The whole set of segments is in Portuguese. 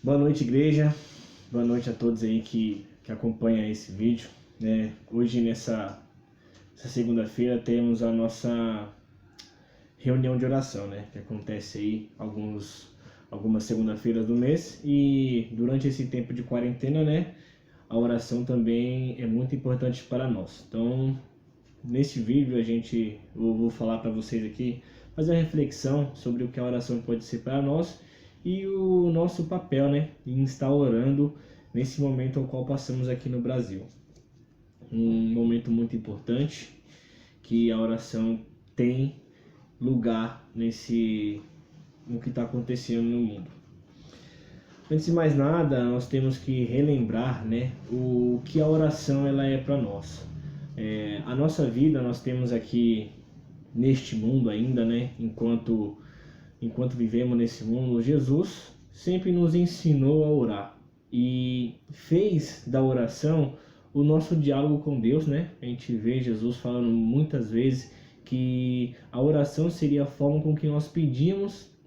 Boa noite, igreja. Boa noite a todos aí que acompanham esse vídeo, né? Hoje, nessa segunda-feira, temos a nossa reunião de oração, né? Que acontece aí algumas segunda-feiras do mês. E durante esse tempo de quarentena, né? A oração também é muito importante para nós. Então, nesse vídeo, eu vou falar para vocês aqui, fazer uma reflexão sobre o que a oração pode ser para nós e o nosso papel, né, em estar orando nesse momento ao qual passamos aqui no Brasil. Um momento muito importante que a oração tem lugar no que está acontecendo no mundo. Antes de mais nada, nós temos que relembrar, né, o que a oração ela é para nós. A nossa vida, nós temos aqui neste mundo ainda, né, enquanto vivemos nesse mundo, Jesus sempre nos ensinou a orar e fez da oração o nosso diálogo com Deus, né? A gente vê Jesus falando muitas vezes que a oração seria a forma com que nós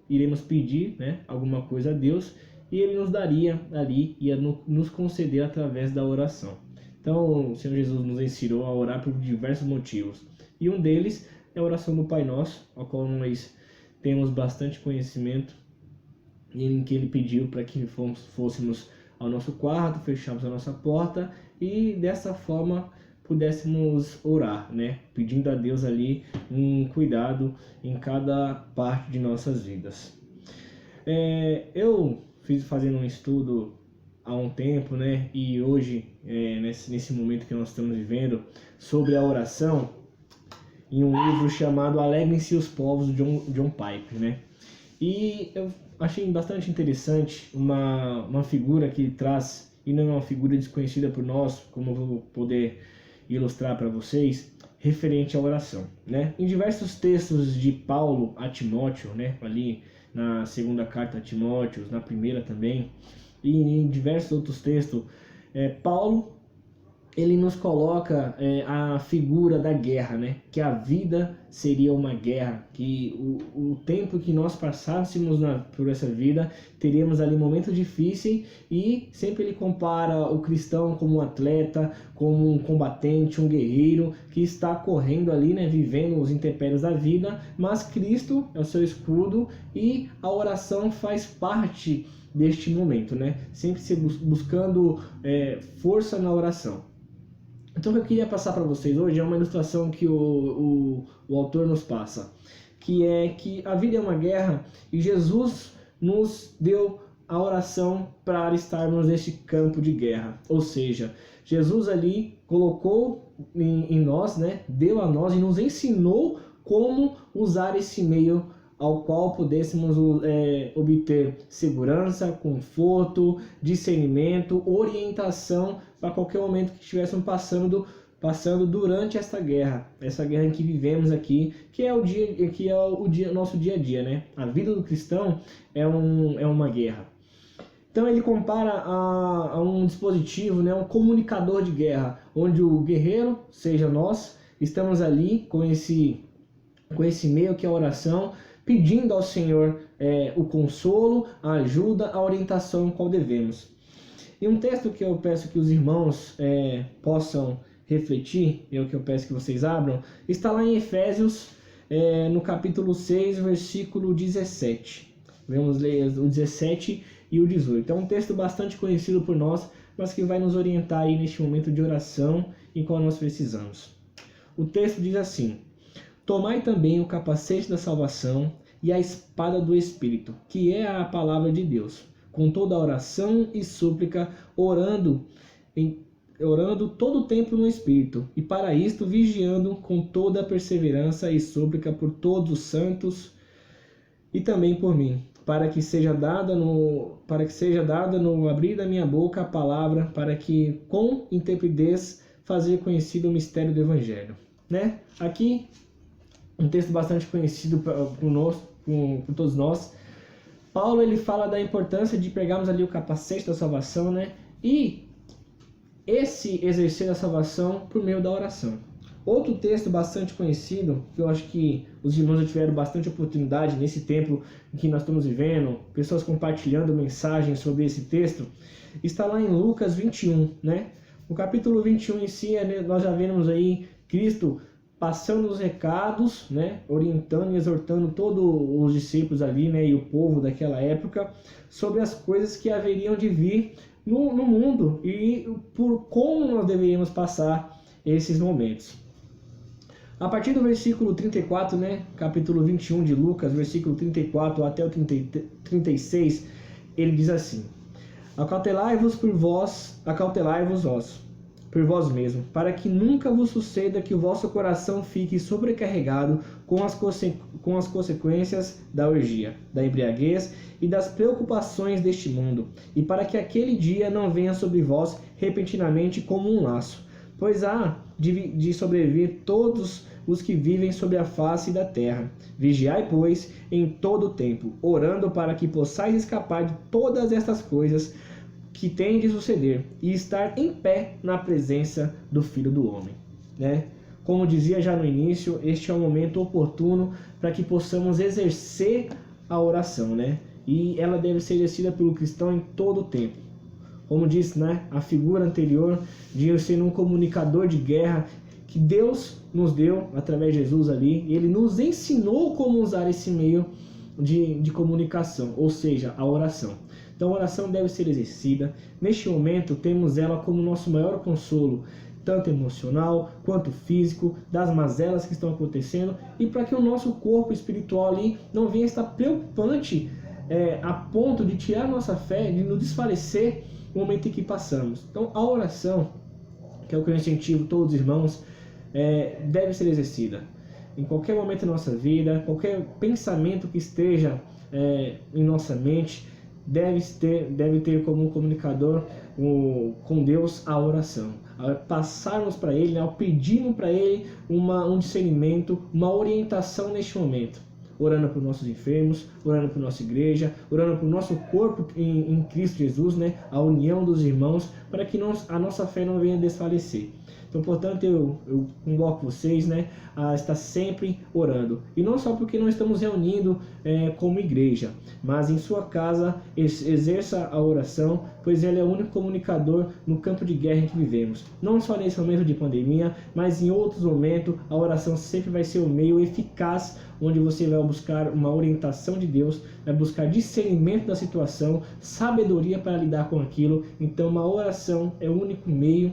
iremos pedir, né, alguma coisa a Deus, e Ele nos daria ali, ia nos conceder através da oração. Então, o Senhor Jesus nos ensinou a orar por diversos motivos, e um deles é a oração do Pai Nosso, ao qual nós temos bastante conhecimento, em que Ele pediu para que fôssemos ao nosso quarto, fechássemos a nossa porta e dessa forma pudéssemos orar, né? Pedindo a Deus ali um cuidado em cada parte de nossas vidas. Eu fiz fazendo um estudo há um tempo, né? E hoje, nesse momento que nós estamos vivendo, sobre a oração, em um livro chamado Alegrem-se os Povos, de John Piper, né? E eu achei bastante interessante uma figura que traz, e não é uma figura desconhecida por nós, como eu vou poder ilustrar para vocês, referente à oração, né? Em diversos textos de Paulo a Timóteo, né? Ali na segunda carta a Timóteo, na primeira também, e em diversos outros textos, Paulo ele nos coloca a figura da guerra, né? Que a vida seria uma guerra, que o tempo que nós passássemos por essa vida, teríamos ali momentos difíceis, e sempre ele compara o cristão como um atleta, como um combatente, um guerreiro, que está correndo ali, né? Vivendo os intempéries da vida, mas Cristo é o seu escudo, e a oração faz parte deste momento, né? Sempre se buscando força na oração. Então o que eu queria passar para vocês hoje é uma ilustração que o autor nos passa, que é que a vida é uma guerra e Jesus nos deu a oração para estarmos nesse campo de guerra. Ou seja, Jesus ali colocou em nós, né, deu a nós e nos ensinou como usar esse meio ao qual pudéssemos obter segurança, conforto, discernimento, orientação para qualquer momento que estivéssemos passando durante essa guerra em que vivemos aqui, que é o nosso dia a dia, né? A vida do cristão é uma guerra. Então ele compara a um dispositivo, né, um comunicador de guerra, onde o guerreiro, seja nós, estamos ali com esse meio que é a oração, pedindo ao Senhor o consolo, a ajuda, a orientação qual devemos. E um texto que eu peço que os irmãos possam refletir, é o que eu peço que vocês abram, está lá em Efésios, no capítulo 6, versículo 17. Vamos ler o 17 e o 18. É um texto bastante conhecido por nós, mas que vai nos orientar aí neste momento de oração em qual nós precisamos. O texto diz assim: tomai também o capacete da salvação e a espada do Espírito, que é a palavra de Deus, com toda a oração e súplica, orando todo o tempo no Espírito, e para isto vigiando com toda a perseverança e súplica por todos os santos e também por mim, para que seja dada no abrir da minha boca a palavra, para que com intrepidez fazer conhecido o mistério do Evangelho. Né? Aqui um texto bastante conhecido por todos nós. Paulo ele fala da importância de pegarmos ali o capacete da salvação, né? E esse exercer a salvação por meio da oração. Outro texto bastante conhecido, que eu acho que os irmãos já tiveram bastante oportunidade nesse tempo em que nós estamos vivendo, pessoas compartilhando mensagens sobre esse texto, está lá em Lucas 21, né? No capítulo 21 em si, nós já vemos aí Cristo passando os recados, né, orientando e exortando todos os discípulos ali, né, e o povo daquela época, sobre as coisas que haveriam de vir no mundo e por como nós deveríamos passar esses momentos. A partir do versículo 34, né, capítulo 21 de Lucas, versículo 34 até o 36, ele diz assim: Acautelai-vos por vós mesmos, para que nunca vos suceda que o vosso coração fique sobrecarregado com as consequências da orgia, da embriaguez e das preocupações deste mundo, e para que aquele dia não venha sobre vós repentinamente como um laço, pois há de sobreviver todos os que vivem sobre a face da terra. Vigiai, pois, em todo o tempo, orando para que possais escapar de todas estas coisas que tem de suceder e estar em pé na presença do Filho do Homem, né? Como dizia já no início, este é o momento oportuno para que possamos exercer a oração, né? E ela deve ser exercida pelo cristão em todo o tempo. Como disse, né, a figura anterior de eu ser um comunicador de guerra que Deus nos deu através de Jesus ali, ele nos ensinou como usar esse meio de comunicação, ou seja, a oração. Então a oração deve ser exercida. Neste momento temos ela como nosso maior consolo, tanto emocional quanto físico, das mazelas que estão acontecendo, e para que o nosso corpo espiritual ali não venha estar preocupante a ponto de tirar nossa fé, de nos desfalecer no momento em que passamos. Então a oração, que é o que eu incentivo todos os irmãos, deve ser exercida. Em qualquer momento da nossa vida, qualquer pensamento que esteja em nossa mente, deve ter como um comunicador com Deus a oração. Ao passarmos para Ele, ao pedirmos para Ele um discernimento, uma orientação neste momento. Orando para os nossos enfermos, orando para a nossa igreja, orando para o nosso corpo em Cristo Jesus, né? A união dos irmãos, para que a nossa fé não venha desfalecer. Então, portanto, eu convoco vocês, né, a estar sempre orando. E não só porque nós estamos reunindo como igreja, mas em sua casa exerça a oração, pois ele é o único comunicador no campo de guerra em que vivemos. Não só nesse momento de pandemia, mas em outros momentos, a oração sempre vai ser o meio eficaz onde você vai buscar uma orientação de Deus, vai buscar discernimento da situação, sabedoria para lidar com aquilo. Então, uma oração é o único meio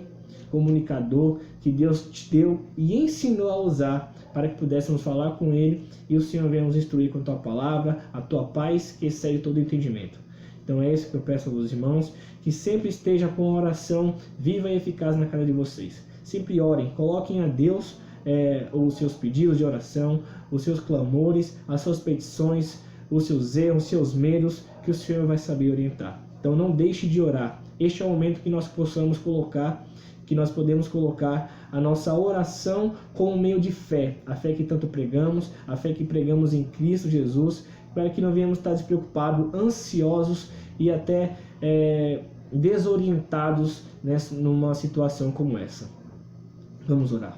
comunicador que Deus te deu e ensinou a usar para que pudéssemos falar com Ele e o Senhor venha nos instruir com a Tua palavra, a Tua paz que excede todo entendimento. Então é isso que eu peço aos irmãos, que sempre esteja com a oração viva e eficaz na casa de vocês. Sempre orem, coloquem a Deus os seus pedidos de oração, os seus clamores, as suas petições, os seus erros, os seus medos, que o Senhor vai saber orientar. Então não deixe de orar. Este é o momento que nós podemos colocar a nossa oração como meio de fé, a fé que tanto pregamos, a fé que pregamos em Cristo Jesus, para que não venhamos estar despreocupados, ansiosos e até desorientados numa situação como essa. Vamos orar.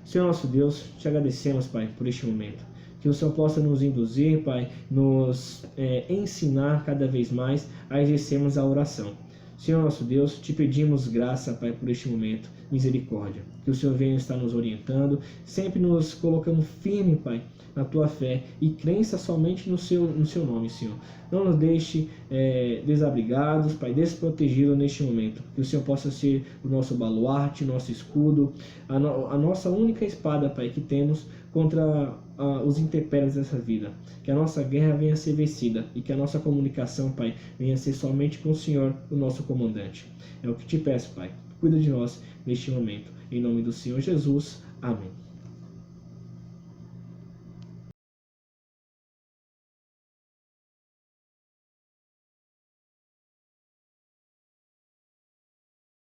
Senhor nosso Deus, te agradecemos, Pai, por este momento. Que o Senhor possa nos induzir, Pai, nos ensinar cada vez mais a exercermos a oração. Senhor nosso Deus, te pedimos graça, Pai, por este momento, misericórdia. Que o Senhor venha estar nos orientando, sempre nos colocando firme, Pai, na Tua fé e crença somente no seu nome, Senhor. Não nos deixe desabrigados, Pai, desprotegidos neste momento. Que o Senhor possa ser o nosso baluarte, o nosso escudo, a nossa única espada, Pai, que temos contra os intempéries dessa vida. Que a nossa guerra venha a ser vencida e que a nossa comunicação, Pai, venha a ser somente com o Senhor, o nosso comandante. É o que te peço, Pai. Cuida de nós neste momento. Em nome do Senhor Jesus. Amém.